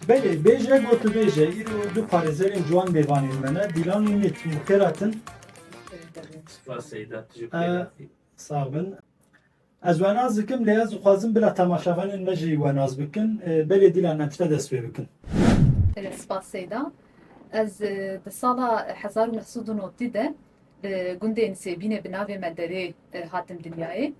بله بیجه گوتو بیجه ایرو دو پارێزەرێن جوان بێوانین منە دیلان نیت مخێراتن سپاس سیدا ساغبن ez wenaz dikim lê ez dixwazim bila temaşevanên me jî wenaz bikin belê dîlan me tire dest pê bikin سپاس سیدا از د سالا 1990 de gundên Sêbînê bi navê me derê hatim dinyayê.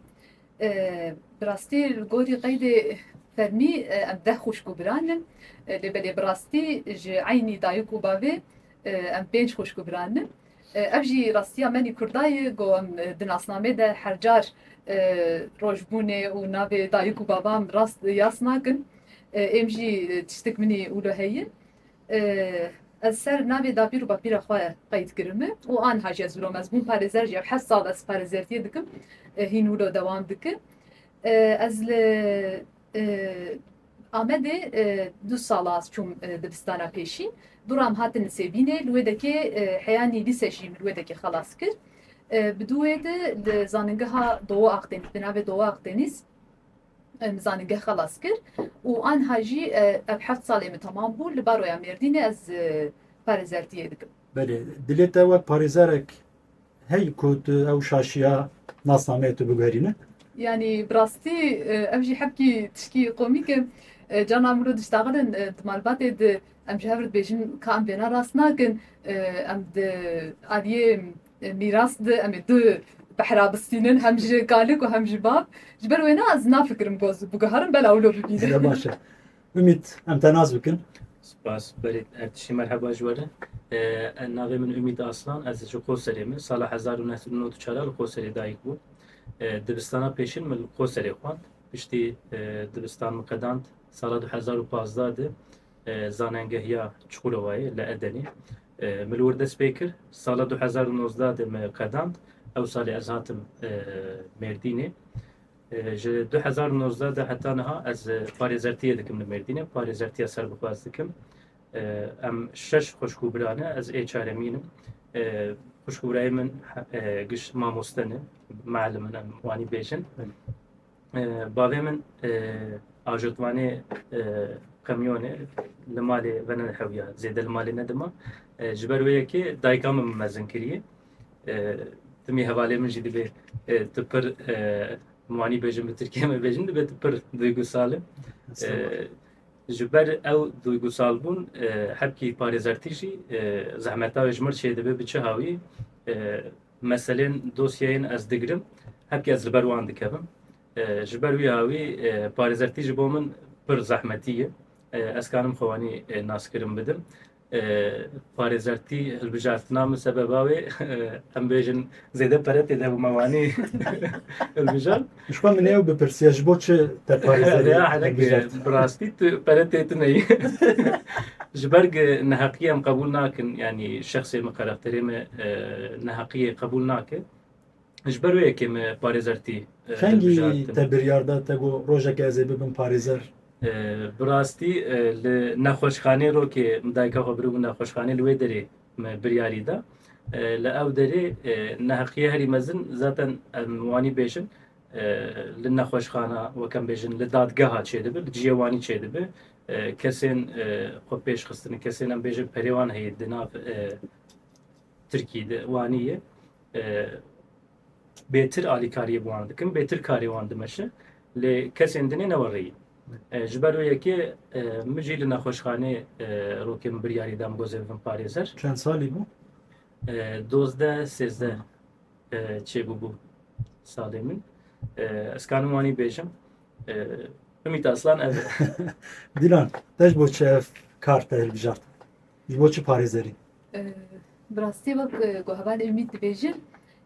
Bi rastî li gorî qeydê fermî em deh xweşkubiran in. Lêbelê bi rastî ji eynî dayîk û bavê em pênc xweşkubiran in. Ev jî rastiya menî Kurdayê got em di nasnamê de her car rojbûnê û navê dayîk û bavam rast yas nakin. Em jî tiştek minî ûlo heyin. Ez ser navê dapîr û bapîra xwe qeyd kirime û an haji ez vilom ez bûm parêzer jî ev hes sal ez parêzertiye dikim hîn wilo dewam dikin. Ez li Amedê du sala çûm dibistana pêşî duram hatin li Sêbînê li wê dekê heyanî lîse jî li wê dekê xelas kir. Bi dû wê de li zanîngeha Doğu Akdeniz bi navê Doğu Akdeniz zanîngeh xelas kir û anha jî ev heft salê min temam bû li baroya Mêrdînê ez parêzertiye dikim. belê dilê te wek parêzerek hey ku tu ew şaşiya nasnameyê tu bigerîne Yani bi rastî ev jî hepkî tişkî komîk e cana min ro diştagilin di malbatê de em ji hev re dibêjin ka em bêhna rast nakin em di aliyê mîras de em ê du behra bistînin hem ji galek û hem ji bav ji ber wê ne ez nafikirim goz bigeherim bela wilo bibînin. Hele baş e Ümit em te naz bikin سپاس برید ارتشی مرحبا جواره ناوی من امید aslan ez ji Qoserê me sala 1994 li Qoserê dayîk bû dibistana pêşîn min li Qoserê xwand piştî dibistan min qedand sala 2015 de zanengehiya Çukurovayê li Edenê min li wir dest pê kir sala 2019 de me qedand ew salê ez hatim Mêrdînê ji 2019 de heta niha ez parêzertiye dikim li Mêrdînê parêzertiya serbixwaz dikim em şeş xweşkubiran e ez ê çaremînim xweşkubirayê min giş mamoste ne mealimin em wanî bêjin bavê min ajotvanê kamyonê li malê vene hewiya zêde li malê nedima ji ber wê yekê dayika min mezin kiriye timî hevalê min jî dibe tu pir wanî bêjin bi Tirkiye me bêjin dibe tu pir duygusal e ji ber ew duygusal bûn hepkî parêzertî jî zehmeta wê ji mir çê dibe bi çi hawî meselên dosyayên ez digirim hepkî ez li ber wan dikevim ji ber wî hawî parêzertî ji bo min pir zehmetî ye ez karim xwe wanî naskirin bidim parêzertî hilbijartina min sebeba wê em bêjin zêde peretê de bûme wanî hilbijar ji xwe min ew bipirsiya ji bo çi te parêzerê bi rastî tu peretê tu neyî ji ber neheqiyê em qebûl nakin yanî şexsê me karakterê me neheqiyê qebûl nake ji ber wê yekê me parêzertî Kengî te biryarda te got rojeke ez ê bibim parêzer bi rastî li nexweşxanê rokê min dayika xwe birîbû nexweşxanê li wê derê me biryarî da li ew derê neheqiyê herî mezin zaten em wanî bêjin li nexweşxana wekem bêjin li dadgeha çê dibe li ciyê çê dibe kesên xwe pêşxistinê kesên em bêjin perê wan heye di nav Tirkiyê de wanî ye bêtir alîkariyê bi wan dikin bêtir karê wan dimeşe lê kesên dinê newereyî ji ber wê yekê min jî li nexweşxanê rokê min biryarî da min gozê bibim parêzer çend salî bû 12-13 çêbû bû salê min ez karim wanî bêjim Ümit Aslan ev Dilan te ji bo çi ev kar te hilbijart ji bo çi parêzerî Bi rastî wek gohevalê Ümît dibêjin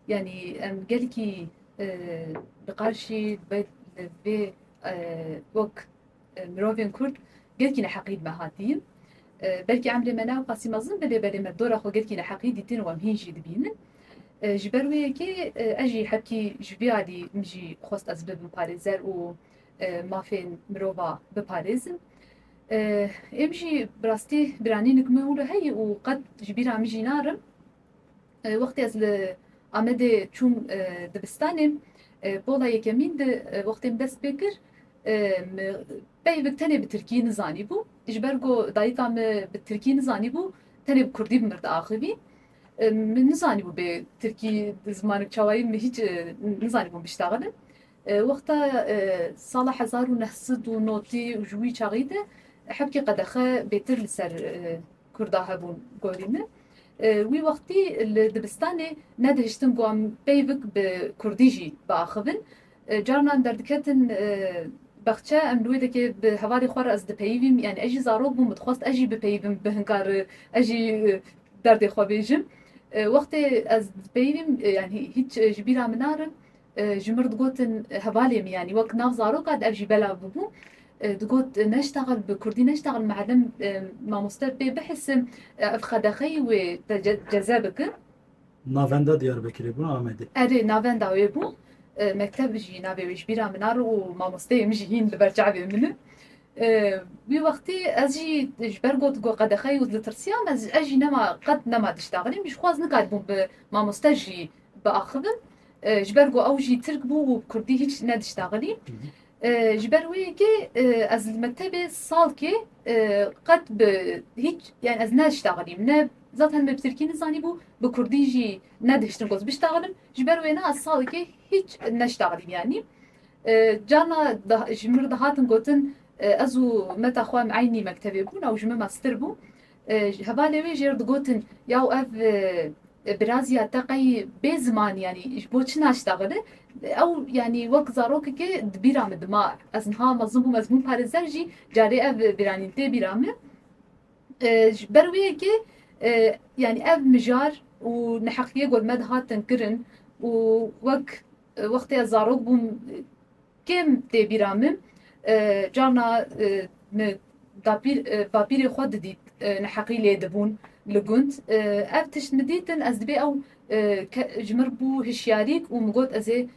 yanî em gelekî li qarşî vê wek mirovên Kurd gelekî neheqî me hatiyin belkî emrê me nav qasî mezin be lê berê me dora xwe gelekî neheqî dîtin û em hîn jî dibînin ji ber wê yekê ez jî hepkî ji vê alî min jî xwest ez bibim parêzer û mafên mirova biparêzin em jî bi rastî biranînek me wilo heye û qet ji bîra min jî narim wextê ez li Amedê çûm dibistanê pola yekemîn de wextê min dest pê kir بيبك تاني بتركي نزاني بو إجبرجو دايقا بتركي نزاني بو تاني بكردي بمرد آخبي من نزاني بو بتركي زمانك شواي هيج نزاني بو بيشتغل وقتا سال 1990 وجوي شغيدة حبكي قدخه بيتر لسر كردا هبون قوليمه وی وقتی دبستانه ندهشتن قوام بیوک به کردیجی باخبن جارنا دردکتن بخچه امروی دکی به حوالی خوار از دپیویم یعنی اجی زاروک بوم متخواست اجی بپیویم به هنگار اجی درد خو بیجم وقتی از دپیویم یعنی هیچ جبیرا منارم جمرد قوتن حوالیم يعني وقت ناف زاروك قد أجي بلا ببو دقوت نشتغل بكردي نشتغل معلم ما مستبي بحس أفخدخي وجذابك ناوندا Diyarbakır'ı bunu Ahmet'i. أري نافن داوي بو مكتب جي نابي ويشبيرا منار وما مستي مجيين لبرجعبي منه بي وقتي أجي جبرقوت قو قدخي وزلترسيام أجي نما قد نما تشتغلي مش خواز نقاد بو ما مستجي بأخذن جبرقو أو جي ترك بو وكردي هيك ندشتغلي جبرويكي از المكتبة صالكي قد هيك يعني از ناشتغلي من ذات هم بتركي نزاني بو بكردي جي ندهشتن قوز بيشتغلن جبروينا از صالكي هيك ناشتغلي يعني جانا جمر دهاتن قوتن ازو متى خوام عيني مكتبة بون او جمع ماستر بو هبالي جيرد قوتن ياو اف برازيا تقي بزمان يعني بوش ناشتغله او يعني وقت زاروك كي دبيرام دماء ازنها مظلوم مزمون بارزرجي جاري اف برانينتي بيرامه بروي كي يعني اف مجار ونحقيه قول مدها تنكرن وقت زاروك بوم كم تي بيرامه جانا بابيري خود ديت نحقي لي دبون لقنت اف تشنديتن از دبي او جمر بو هشياريك ومقود ازي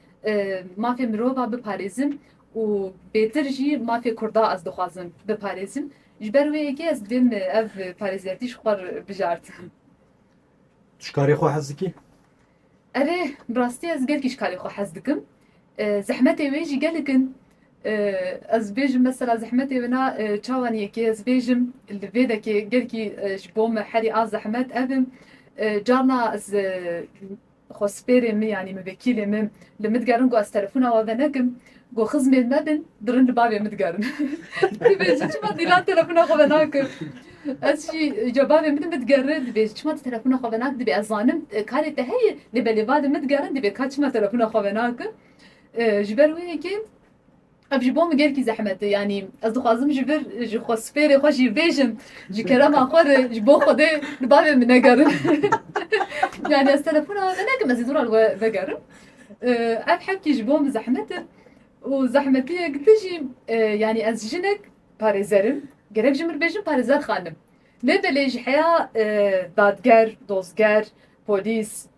ما في مروبا بپاريزم و بيترجي ما في كردا از دخوازم بپاريزم جبروي يكي از دبيم اف پاريزيتيش خوار بجارت Şkari xo haziki? اره براستي از گل كيشكاري خو حزدكم زحمتي ويجي قالكن از بيجم مثلا زحمتي بنا تشاوان يكي از بيجم اللي بيدكي قالكي جبوم حري از زحمت ابم جارنا از خسبيري مي يعني مبكيلي مم لمتقارن قو از تلفونا وابنكم قو خزمي المبن درن بابي متقارن بيجي شما ديلان تلفونا خوبناكم أشي جوابي من متقارن دبي شما تلفونا خوبناك دبي أزانم كاري تهي لبالي بعد متقارن دبي كاتشما تلفونا خوبناك جبروي كي أبجي بوم قال كي زحمتي يعني أصدقائي جبر جي خسبيري خوشي بيجم جي كرام أخوار جبو خدي لبابي من نقارن يعني التلفون هذا ناقم أزيدورا الوغارن أب حكي جبوم زحمته وزحمتي قلتجي يعني از جنك باريزرم gerek جمر بيجم باريزر خانم لبليج حياة دادگر دوزگر بوليس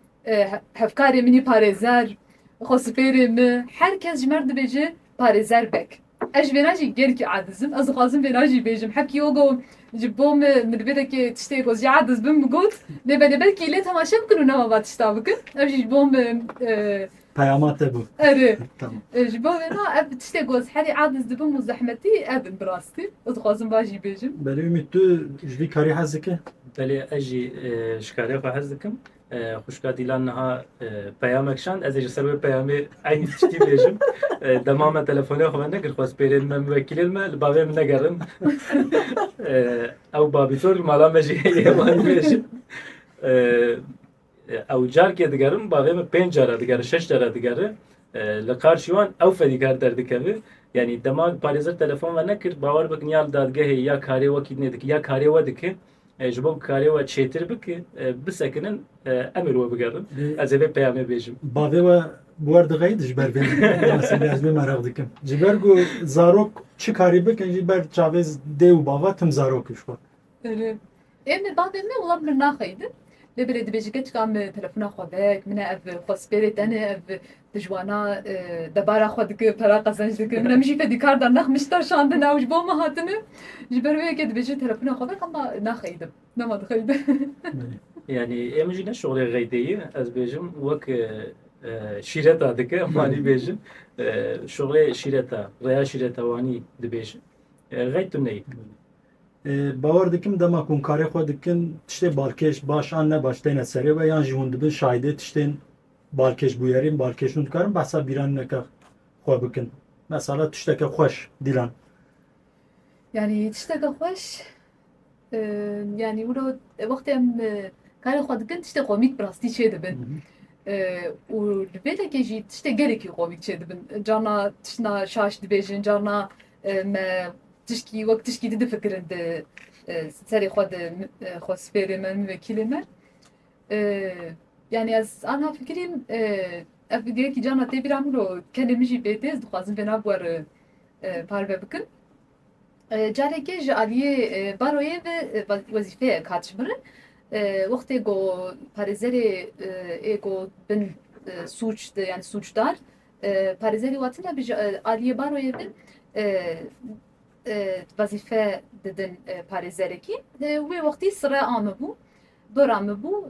هفكاري مني باريزر خسبيري من herkes جمر دبيجي باريزر بك اج بيناجي جيركي عادزم از خازم بيناجي بيجم حكي يوغو جبوم من بدك تشتي كوز عادز بمقود لبلي بلكي ليه تماشا بكن ونما بعد تشتابك اجي جبوم Peyamat bu. اري Tamam. جبوم انا اب تشتي كوز حري عادز دبم وزحمتي اب براستي از خازم باجي بيجم Beli ümitli jvi kari haziki? بله اجي شكاري خو حزدكم خوشكا ديلان نها بيامك شان از اجي سروي بيامي عين تشتي بيجم دمام تلفوني خو نقر خو سبيرين من وكيل الما البابي من نقرن او بابيتور مالا مجي يمان بيجم او جار كي دقرم بابي من 5 جار دقر 6 جار دقر لقارشوان او فديكار دردكبي يعني دماغ باريزر تلفون و نکر باور بکنیال دادگاهی یا کاری وکید ندک یا کاری ودک جبو کاری و چیتر بک بسکنن امر و بگردم از اوی پیامه بیجم Bavê we bu erdixeyî ji ber vê meselê ez vê merak dikim. Ji ber ku zarok çi karî bikin ji ber çavêz dê û bava tim zarok iş xwe. ام بابي ما والله من ناخيد لبري دبيجي كتش كام تلفونا خودك من اف خسبيريت انا اف دجوانا دبارا خودك برا قزنج دك من مشي فدي كار دار نخ مشتر شاندنا وج بو ما هاتنه جبروي كد بيجي تلفونا خودك اما ناخيد ما دخيد يعني امجي نشغل غيدي از بیجم وک şireta dike mani bejin şoğle şireta veya şireta vani dibejin gayet neyi باور dikim dema kun karê xwe dikin tiştê balkêş baş an ne baş têne serê ve yan jî hûn dibin şahidê tiştên balkêş bûyerîn balkêş hûn dikarin behsa bîranîneke xwe bikin mesela tişteke xweş dîlan يعني تشتاق خوش يعني ولو وقت ام كاري خود كنت تشتاق قوميك براستي شي دبن والبيتا كيجي تشتاق غيركي قوميك شي دبن جانا تشنا شاش دبيجن جانا ما تشكي وقت تشكي دد فكرن سري خود خو سفيري من وكيلمه يعني از انا فكرين افديو كي جانا تبراملو كلمجي بيتز دخازن بنا بور parve bikin. Careke ji aliyê baroyê ve wezîfeyek hatişmirin. Wextê got parêzerê got bin suç yani suçdar parêzerê watin bi aliyê baroyê bin wezîfe didin parêzerekî. Wê wextî sira amı bû, dor amı bû.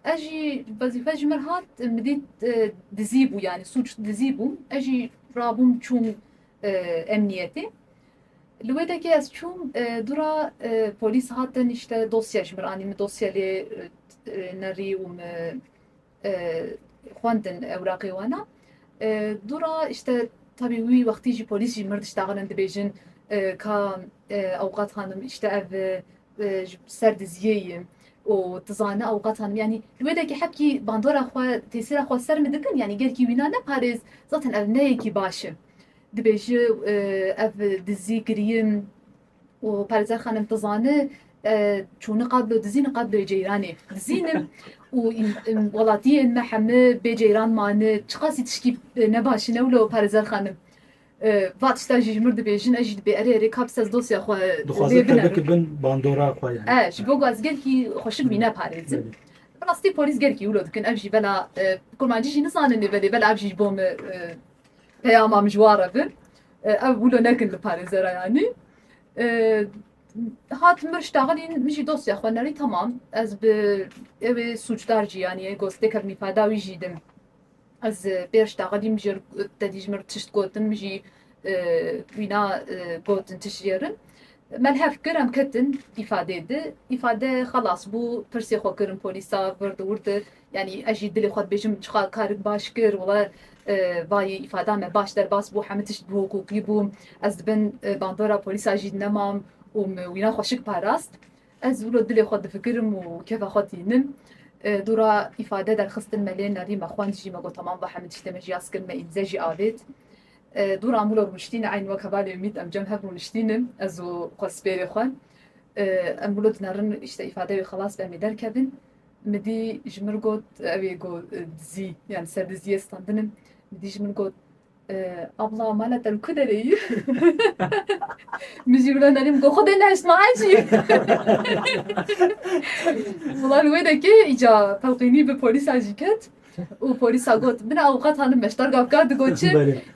Ez jî wezîfe ji min hat midî dizî bû yani suç dizî bûm. Ez jî rabûm çûm emniyetê. Li wê dekê ez çûm dura polîs hatin işte dosya ji min anî min dosyalê nerî û me xwendin ewraqê wana. Dura işte tabii wî wextî jî polîs jî mir diştaginin dibêjin ka avukat hanım işte ev ser diziyeyim û dizane avukat hanım yani li wê dekê hepkî bandora xwe têsîra xwe ser mi dikin yani gelkî wîna ne parêz zaten ev neyekî baş e. Dibêje ev dizî kiriyim û parêzer xanim dizane çûne qad bi dizîne qad bi ceyranê dizînim û welatiyên me hemû bê ceyran mane çi qasî tişkî ne baş e newlo parêzer xanim va tişta jî ji mir dibêjin ez jî dibê erê kap sez dosya xwe dixwazin te bikibin bandora xwe yani ji bo ez gelkî xweşik wî neparêzin rastî polîs gelkî wilo dikin ev jî bela kurmancî jî nizanin lê belê bela ev jî ji bo me peyama mijwara bin ev wilo nekin li parêzera yani hat mir ştagilîn min jî dosya xwe nerî tamam ez bi evê suçdar jî yani gostêkek mîfada wî jî dim ez pêr ştagilîm ji tedî ji mir tişt gotin min jî wîna gotin tiştjêrin melhev kir em ketin îfadê di îfade xelas bû pirsê xwe kirin polîsa virdi wirdi yani ez jî dilê xwe dibêjim çiqa karik baş kir wala vayê îfada me baş derbas bû hemû tişt bi hukukî bûm ez dibin bandora polîsa jî nemam û me wîna xweşik parast ez wilo dilê xwe difikirim û kefa xwe tînim dûra îfade derxistin me lê nerî me xwend jî me got temam ve hemû tiştê me jî yas kirin me îmze jî avêt dûra em wilo rûniştîne eyn wek hevalê umîd em cem hev rûniştînin ez û xwe spêrê xwe em wilo dinerin işte îfade wê xelas be em ê derkevin midî ji mir got ew ê got dizî yani ser diziyê standinin midî ji min got abla mala te ku dereyî min jî wilo nerîm got xwedê neşnaye jî Wala li wê dekê îca telqînî bi polîsa jî ket û polîsa got bina avukat hanım beşdar gavkar digot çi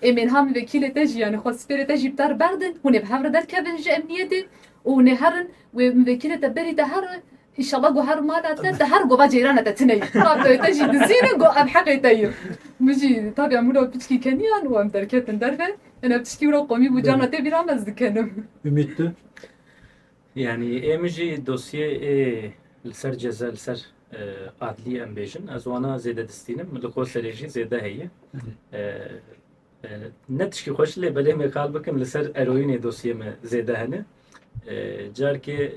em ên hamî vekîlê te jî yani xwe spêrê te jî bi dar berdin hûn ê bi hev re derkevin ji emniyetê û hûn ê herin wê vekîlê te berî te here İnşallah gu her mala te her gova ceyran te tineyî tabi te jî dizînin gu ev heqê te yî min jî tabi em wilo piçkî keniyan û em derketin derve em piçkî wilo qomî bû cana te bîran ez dikenim Ümit tu yani em jî dosyê li ser ceza li ser adlî em bêjin ez wana zêde distînim li xwe serê jî zêde heye ne tişkî xweş lê belê me kal bikim li ser eroînê dosyê me zêde hene carkê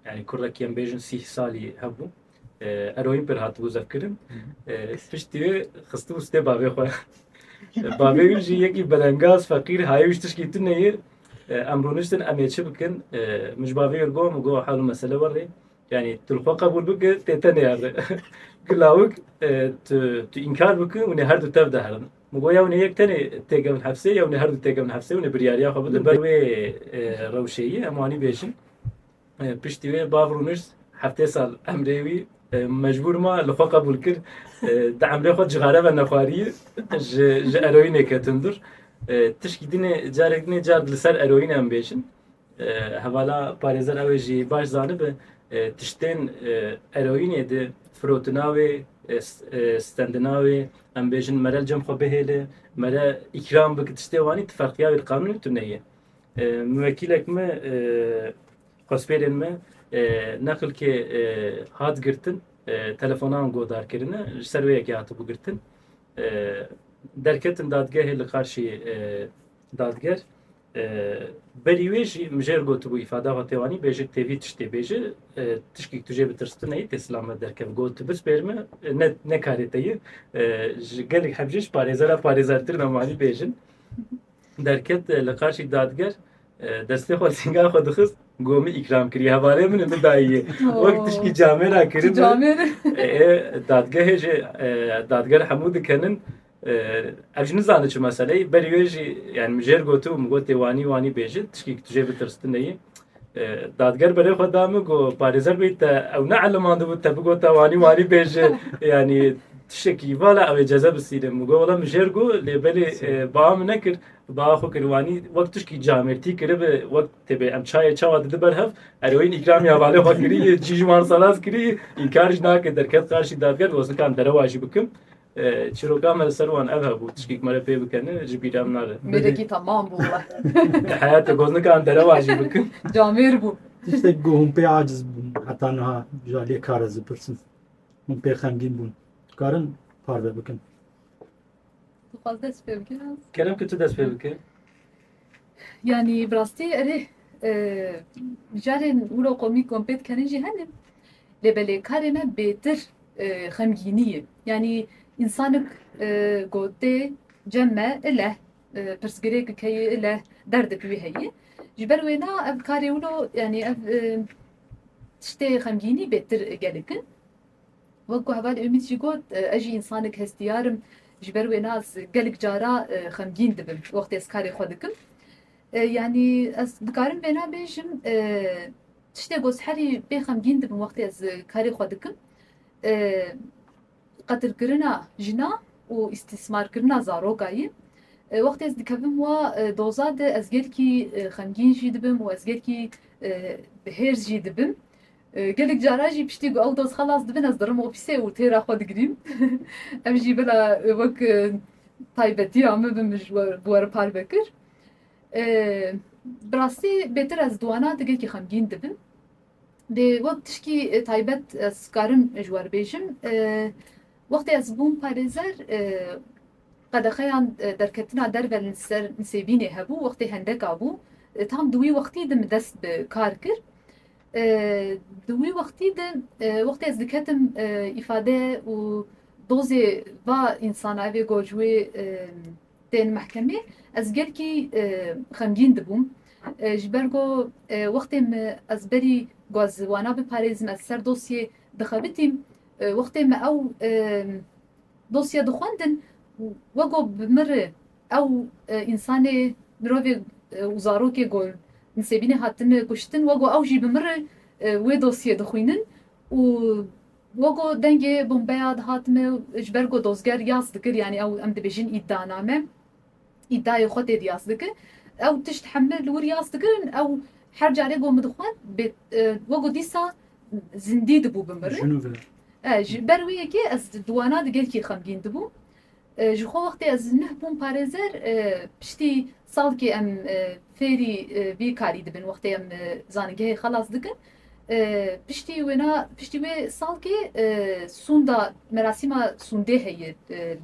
yani kurekî em bêjin 30 salî hebû eroîn pir hatibû zevkirin piştî wê xistibû stê bavê xwe bavê wî jî yekî belengaz feqîr hayê wî tişkî tuneyê em rûniştin em ê çi bikin min ji bavê wê got got hal û mesele werê yani tu li xwe qebûl bike tê te neyarde kilawik tu înkar bikin û nê her du tev de herin min got ya hûn ê yek tenê têkevin hefsê ya hûn ê her du têkevin hefsê hûn ê biryariya xwe bidin ber wê rewşeyî em wanî bêjin piştî wê bav rûnişt heftê sal emrê wî mecbûr ma li xwe qebûl kir di emrê xwe cixare ve nexwariyê ji eroînê ketindir tişkî dinê carek dinê car li ser eroîn em bêjin hevala parêzer ew ê jî baş zanibe tiştên eroînê de firotina wê ستندناوی ام بیژن مرل جم خو بهله مرا ikram بک تشتوانی تفرقیا bir kanun tüneye müvekkilek mi hospitalen mi nakıl ki hat girtin telefonan godar kirine serveye ki hatı bu girtin derketin dadgahı ile karşı dadger beriwej mjer gotu bu ifade hatevani beje tevi tişte beje tişki tuje bitirsin neyi teslama derkev gotu bis berme ne kareteyi gelik habjiş parezartır namani bejin derket le karşı dadger deste xwe singa xwe dixist gomî îkram kiriye hevalê min min dayiye wek tişkî camêra kirin dadgehê jî dadger hemû dikenin ev jî nizane çi meseleyê berî wê jî yani mijêr gotu min got wanî bêjin tişkî tu jê bitirstîneyê dadger berê xwe da min got parêzer bê te ew ne elimandibû te bigot te wanî bêje yani tişekî vala ew ê ceze bisîre min got wela mijêr got lê belê bağa min nekir باخو خو کروانی وقت تشکی جامرتی کرده به وقت تبه ام چای چاوا داده برهف اروین اکرام یا باله خو کری جیجمان سالاس کری اینکارش ناکه درکت قارشی دادگر واسه کام دره واجی بکم چیروکا مر سروان ابها بود تشکی مره پی بکنه جبیرام ناره Medeki tamam bu. hayat gozne kام dere واجی بکم Camir bu. İşte hum pe aciz bun. Hatta naha jaliye karazı pırsın. Hum pe xemgin bun. Karın parve bakın. Fazla esprim ki. kerem ki tu dest pê bike Yani brasti ere jaren uro komik kompet kanıcı hani lebele kareme betir xemginiye. Yani insanık gote cemme ile persgerek kayı ile derde bir heyi. Jiber wena ev kare ulo yani ev işte xemgini betir gelikin. Vakku heval ümit jigot eji insanık hestiyarım jiber wena gelik cara xemgin dibim. Vakti ez kare xwe dikim. Yani ez dikarim bena bêjim tiştê gozherî bê xemgîn dibim wextê ez karê xwe dikim qetilkirina jina û îstîsmarkirina zarokayê wextê ez dikevim wa doza de ez gelkî xemgîn jî dibim û ez gelkî bihêr jî dibim gelek cara jî piştî ew doz xelas dibin ez dirim ofîsê û têra xwe digirîm ev jî bila wek taybetiya me bim ji bu were par vekir براستی بهتر از دوانا دیگه که خمگین دبن ده وقت تشکی تایبت از کارم جوار بیشم وقتی از بوم پارێزەر قەدەخەیان دەرکەتنا دەربەن سەر نسێبینێ هەبوو وەختی هەندێکا بوو تام دووی وەختی دم دەست بە کار کرد دووی وەختی دم وەختی ez diketim ifade û dozê va insana evê gojwê tên mehkemê ez gelkî xemgîn dibûm ji ber got wextê me ez berî wana biparêzim ez ser dosyê dixebitîm wextê me ew dosya dixwendin we got bi mir ew însanê mirovê û zarokê got nisêbînê hatine kuştin we got ew jî bi mir wê dosyê dixwînin û we got dengê bombeya dihatime ji ber got dozger yas dikir yani ew em dibêjin îddianame iddiayê xwe tê diyas dikir ew tişt hemle li wir yas dikirin ew her carê got min dixwend we got dîsa zindî dibû bi mir ji ber wê yekê ez diwana digelkî xemgîn dibûm ji xwe wextê ez neh bûm parêzer piştî salkê em fêrî vî karî dibin wextê em zanîngehê xelas dikin piştî wê salkê sûnda merasîma sûndê heye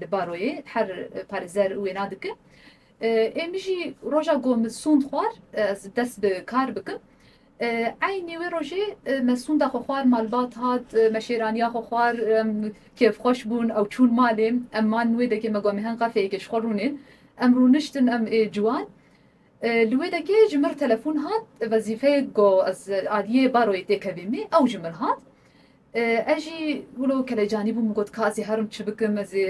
li baroyê her parêzer wêna dikin em jî roja got min sûnd xwar ez dest bi kar bikim aynî wê rojê me sûnda xwe xwar malbat hat me şêraniya xwe xwar kêfxweş bûn ew çûn malê em man wê dekê me got mehan qefeyekê ji xwe rûnin em rûniştin em ê ciwan li wê dekê ji mir telefon hat wezîfeyê got ez aliyê baroyê tê kevê me ew ji min hat ez jî wilo kelecanî bûm got ka ez ê herim çi bikim ez ê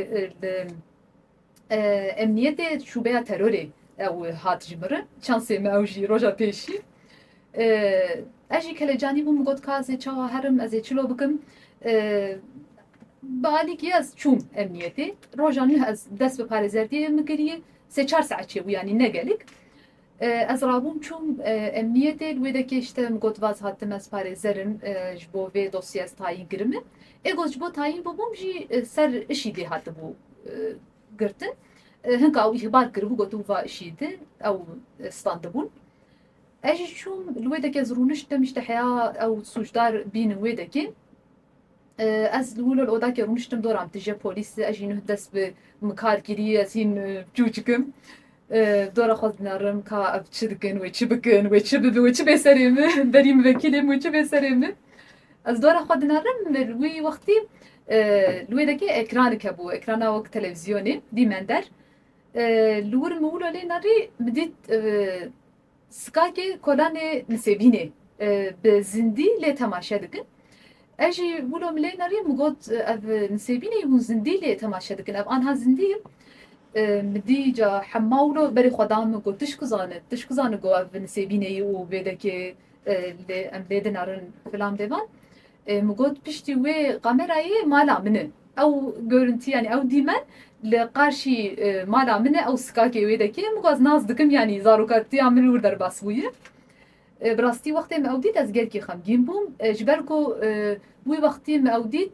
emniyetê şûbeya terorê ew hat ji mir çansê me ew jî roja pêşî ez jî kelecanî bûm got ka ez ê çawa herim ez ê çilo bikim bi alîkî ez çûm emniyetê roja nû ez dest bi parêzerdiyê min kiriye sê çar saet çêbû yanî ne gelek از رابوم چون امنیت الویده که işte مگوت واز هاتم از پارێزەرن ji bo vê dosyas tayîn girimi ego ji bo tayîn bûbûm jî ser işî dê hatibû girtin hinka ew ihbar kiribû gotu va işî di ew standibûn ez jî çûm li wê deke zirûniştim işte heya ew sûcdar bînin wê dekê ez li wilo li odakê rûniştim doram tije polîsê ez jî nuh dest bi mikargirî ez hîn çûçikim dora xwe dinarim ka ev çi dikin wê çi bikin wê çi bibe wê çi bê serê min berî min vekîlê min wê çi bê serê min ez dora xwe dinarim li wî wextî li wê dekê ekranik hebû ekrana wek televizyonê dîmen der li wir min wilo lê narî min dît skakê kolanê Nisêbînê bi zindî lê temaşe dikin ez jî wilo min lê narî min got ev Nisêbînê hûn zindî lê temaşe dikin ev anha zindî مديجا حماولو بري خدام گو تشكزانه گو اف نسيبيني و بيدكي ام بيدنارن فلان ديوان مگوت پشتی و قامرایı مالا منه او görüntü yani او دیمن لقارشي مالا منه او سكاكي ويدكي مگاز ناز دکم yani زاروکاتی امر ور در باسویه براستی وقتی ما اودیت از گرکی خمگین بوم جبر کو وی وقتی ما اودیت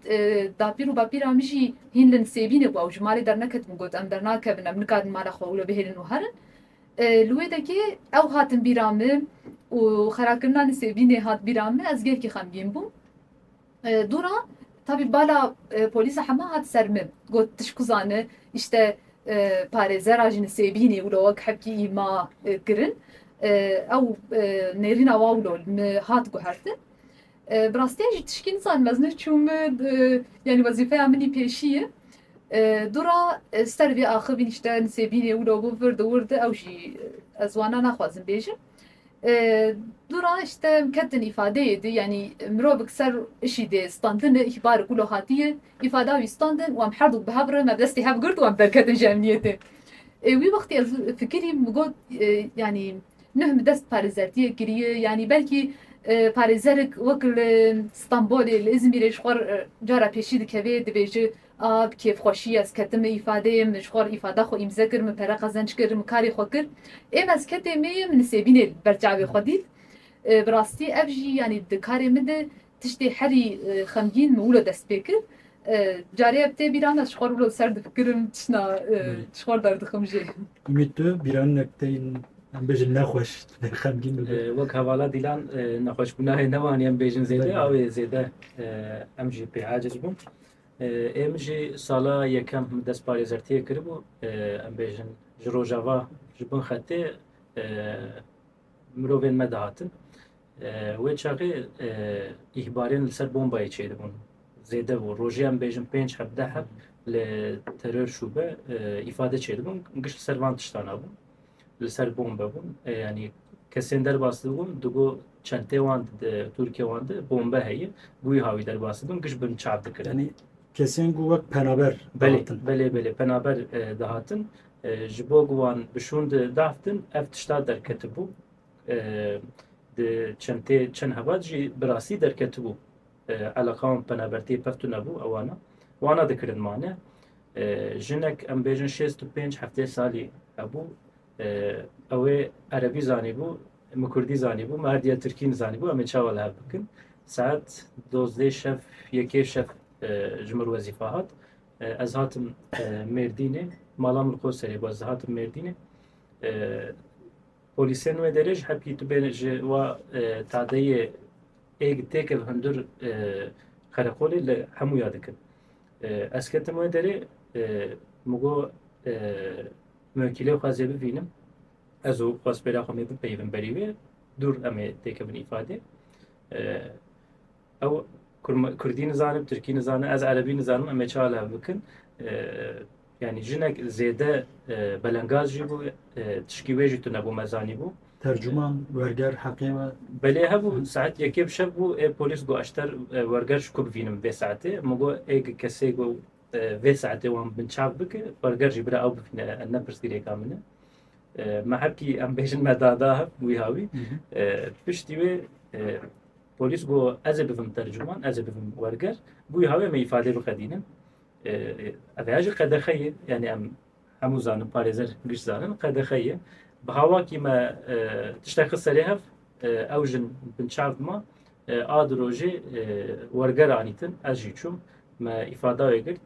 داپیر و باپیر آمیجی هینلن سیبینه بو او جمالی در نکت مگود ام در ناکبن ام نکادن مالا خوله بهلن و هرن لوی دکی او هاتن بیرامه و خراکرنان سیبینه هات بیرامه از گرکی خمگین بوم دورا tabi bala polisa hema hat sermim got tişkuzane işte parêzer a jî Nisêbînê wilo wek hepkî îma kirin ew nêrîna wawlo mi hat guhertin bi rastiya jî tişkî nizanim ez neçûm yani wezîfeya min î pêşî ye dura ser vê axivîn işte Nisêbînê wilo bû vir di wir de ew jî ez wana naxwazim bêjim dura işte ketin ifadeydi yani mirovek ser işî dê standin ihbar ku lo hatiye ifada wî standin wan herdû bihavre me destê hev girt wan berketin ji emniyetê wî wextê ez fikirî min got yani nuh min dest parêzertiye kiriye yani belkî parêzerek wek li Stenbolê li İzmîrê ji xwe cara pêşî dikeve dibêje a kêfxweşî ez ketime îfadeyê min ji xwe îfada xwe îmze kir min pere qezenç kir min karê xwe kir êm ez ketê me min Nisêbînê berçavê xwe dît bi rastî ev jî yani di karê min de tiştê herî xemgîn min wilo dest pê kir carê ev tê bîran ez ji xwe wilo ser difikirim tişna ji xwe derdixim jê Ümit tu bîranek tên em bêjin nexweş xemgîn bibe وەک هەواڵا دیلان نەخۆشبووناهێ نەوانیان بێژن زێدە ئەوێ زێدە ئەم ژی پێ عاجز بووم ئێمە ژی ساڵا یەکەم دەست پارێزەرتیە کردبوو ئەم بێژن ji rojava ji bin xetê mirovên me dihatin wê çaxê îhbarên li ser bombayê çêdibûn zêde bû rojê em bêjin 5 heb 10 heb li terör şûbe îfade çêdibûn giş li ser van tiştana bûn li ser bombe bûn yani kesên derbas dibûn digo çentê wan Tirkiye wan de bombe heye bûyî havî derbas dibûn giş bin çav dikirin yani kesên ku wek penaber belê penaber dihatin ji bo wan bişûn di daftin ev tişta derketibû di çentê çend hevat jî bi rastî derketibû eleqa wan penabertiyê pevtû nebû ewana wana dikirin mane jinek em bêjin 65 heftê salî hebû ew ê erebî zanîbû min kurdî zanîbû me herdiya tirkî nizanîbû em ê çawa li hev bikin saet 12 şev yekê şev ji mir wezîfa hat ez hatim Mêrdînê mala min li Qoserê bu ez hatim Mêrdînê polîsên wê derê ji hepkî tu bên ji wa tadeyê êg têkev hundir xereqolê li hemû ya dikin ez ketim wê derê min got موکیله خوازه ببینم از او خواست برای خواهی بپیوم بریوه دور امه دیگه بین ifade او کردی نزانم ترکی نزانم از عربی نزانم امه چاله بکن yani jinek zêde belengaz jî bû tişkî wê jî tu nebû mezanî bû tercüman werger heqê me belê hebû saet yekê şev bû ê polîs got eşter werger ji ku bivînim vê saetê min got ê kesê got vê saetê wan bin çav bike werger jî bira ew bifîne ne pirsgirêka min e me hepkî em bêjin me dada hev wî hawî piştî wê polîs got ez ê bivim tercüman ez ê bivim werger bûyî hawê me îfade bixedînim ev ya jî qedexeyê yani em hemû zanin parêzer giş zanin qedexeyê بهاواکی ما تشتاق سری هف اوجن بنشعب ما آدروجي ورقرانيتن أجيشوم ما إفادة يقول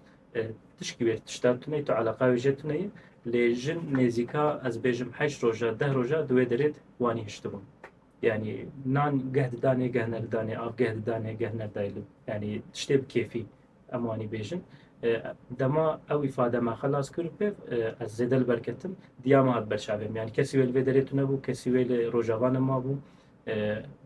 تشكيبير تشتارتني تو علاقة وجهتني لجن نزيكا از بيجم 8 روجا 10 روجا دوي دريت واني هشتبون يعني نان قهد داني قهنر داني آف قهد داني قهنر دايلو يعني تشتيب كيفي أمواني بيجن دما او إفادة ما خلاص كرو بيف از زيدل بركتم دياما هاد برشابم يعني كسي ويل فيدريتو نبو كسي ويل روجاوان ما بو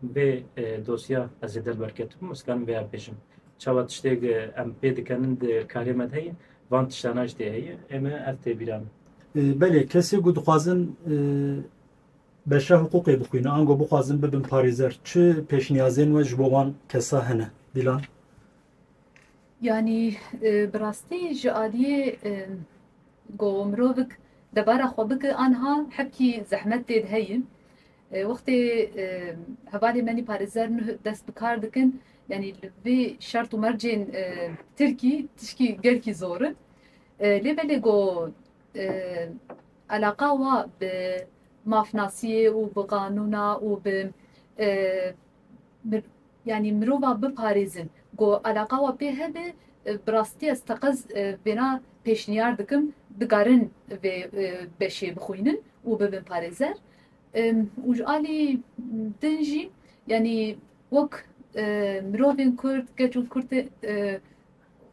به dosya az edel berketim muskan veya peşim çavat işte em pedikanın de karimet hey van tişana işte hey eme evte biran بله کسی گود خوازن بشه حقوقی بخوینه آنگو بخوازن ببین پاریزر چه پیشنیازین و جبوان کسا هنه دیلان Yani براستی جالیه گومروک دبارا خوابک آنها حبکی زحمت دید هیم وقتی هبالی منی پارێزەر دەست بکار دکن یعنی vê şert û mercên Tirkî tişkî gelkî zor in lêbelê got eleqa wa bi mafnasiyê û bi qanûna û bi yani mirova biparêzin got eleqa wa pê hebe bi rastî ez teqez vêna pêşniyar dikim dikarin vê beşê bixwînin û bibin parêzer û ji alî din jî yanî wek mirovên Kurd geç û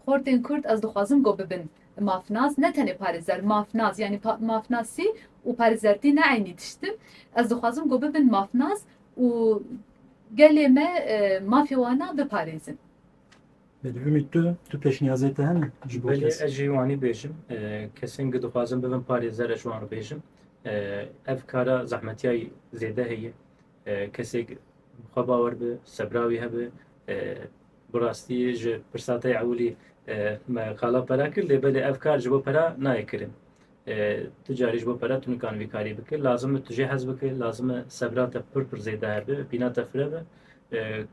xortên Kurd ez dixwazim got bibin mafnas ne tenê parêzer mafnas yani mafnasî û parêzertî ne eynî tiştin ez dixwazim got bibin mafnas û gelê me mafê wana biparêzin. بله ümit tu peşniyazê te hene ji bo Belê kes ez jî wanî bêjim kesên ku dixwazim bibin parêzer ez wan bêjim ev kara zehmetiyayî zêde heye kesek xwe bawer bi sebrawî hebe bi rastî ji pirsatê ewlî me qala pera kir lêbelê ev kar ji bo pera nayê kirin tu carî ji bo pera tu nikan vî karî bikir lazim e tu jê hez bikir lazim e sebra te pir pir zêde hebe bîna te fire be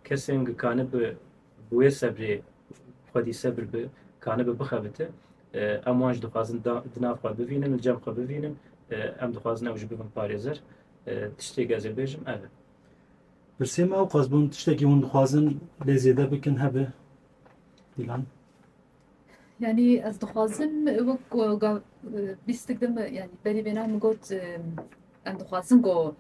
kesên kanî bi wê sebrê xwedî sebr bi kanî bi bixebite em wan ji dixwazin di nav xwe bivînin li cem xwe bivînin em dixwazin ew jî bibin parêzer tiştê ez ê bêjim ev e. Birsêma ew qas bûn tiştekî hûn dixwazin lê zêde bikin hebe dilan Yani ez dixwazim wek bîstik de yani berî vêna min got em dixwazin got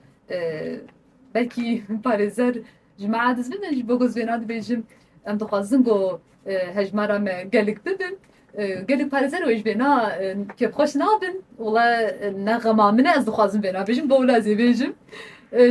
belkî parêzer ji me adiz bibin ji bo goz vêna dibêjim em dixwazin got hejmara me gelek bibin gelek parêzer wê ji vêna kevxweş nabin wala ne xema min e ez dixwazim vêna bêjim bo wila ez ê bêjim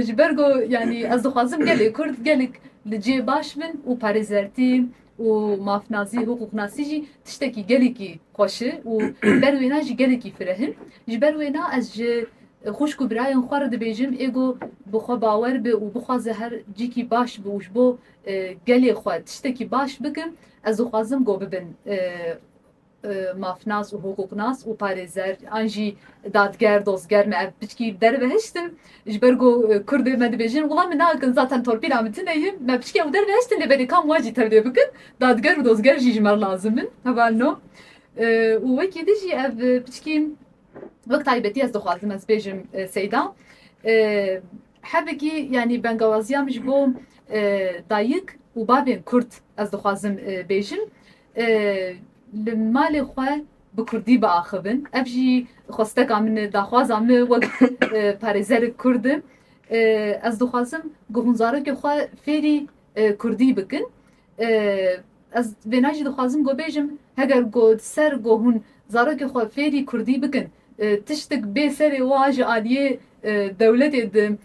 ji ber got yani ez dixwazim gelê Kurd gelek li cê baş bin û parêzertî û mafnazî hukuknasî jî tiştekî gelekî xweş e û ber wêna jî gelekî firehin ji ber wêna ez ji xwişk û birayên xwe re dibêjim ê got bi xwe bawer bi û bixwaze her cîkî baş bi û ji bo gelê xwe tiştekî baş bikim ez dixwazim got bibin mafnas û hukuknas û parêzer an jî dadger dozger me ev piçkî dervehiştin ji ber got Kurdê me dibêjin wila min nakin zaten torpîla min tineyim me piçkî ew dervehiştin lêberî kam wan jî tevlê bikin dadger û dozger jî ji me lazim in hevalno û wekî de jî ev piçkî wek taybetî ez dixwazim ez bêjim Seyda hebekî yanî bengawaziya min ji bo dayîk û bavên Kurd ez dixwazim bêjim li malê xwe bi Kurdî biaxivin ev jî xwesteka min e daxwaza min wek parêzerek Kurd im ez dixwazim got hûn zarokê xwe fêrî Kurdî bikin ez vêna jî dixwazim got bêjim heger got ser got hûn zarokê xwe fêrî Kurdî bikin tiştek bê serê wan ji aliyê dewletê di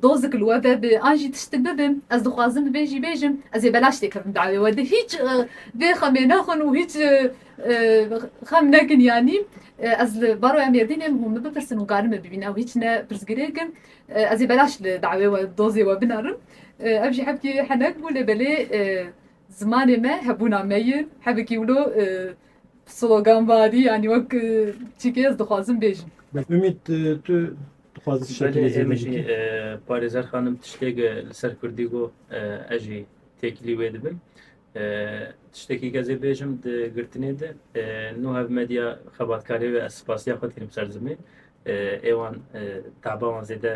dozdik li we be bi an jî tiştek bibim ez dixwazim bê jî bêjim ez ê belaş tê kevim dawê we de hîç vê xemê nexwin û hîç xem nekin yanî ez li baroya Mêrdînê hûn min bipirsin û garin me bibînin ew hîç ne pirsgirêkin ez ê belaş li dawê we dozê we binarim ev jî hebkî henek bû lêbelê zimanê me hebûna me ye hebekî wilo sloganbarî yanî wek çîkê ez dixwazim bêjim. ümit tu dixwazî tiştekî lê Belê em zêde jî bikî parêzer xanim tiştê li ser Kurdî got ez jî têkilî wê dibim tiştekî gezê bêjim di girtinê de nû hev medya xebatkarî ve spasiya xwe tînim ser zimê êwan taba wan zêde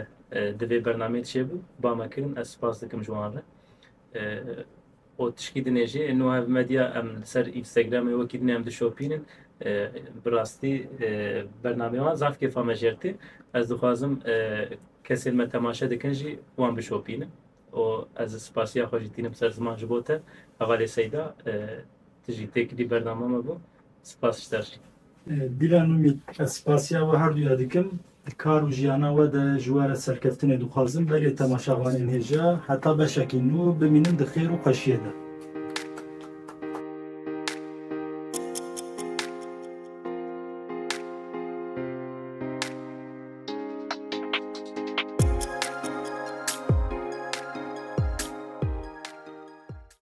di vê bernameyê çêbû ba me kirin ez spas dikim ji wan re o tişkî dinê jî nû hev medya em li ser Instagramê wekî dinê em dişopînin bi rastî bernameyê wan zaf kêfa me jêrtî ez dixwazim kesên me temaşe dikin jî wan bişopînin o ez spasiya xwe jî tînim ser ziman ji bo te Hevalê Seyda tu jî têkilî bername me bû spas ji te re. Dilan Ümit ez spasiya ve her duya dikim kar û jiyana we de ji were serkeftinê dixwazim belê temaşavanên hêja heta beşekî nû bimînin di xêr û xweşiyê de.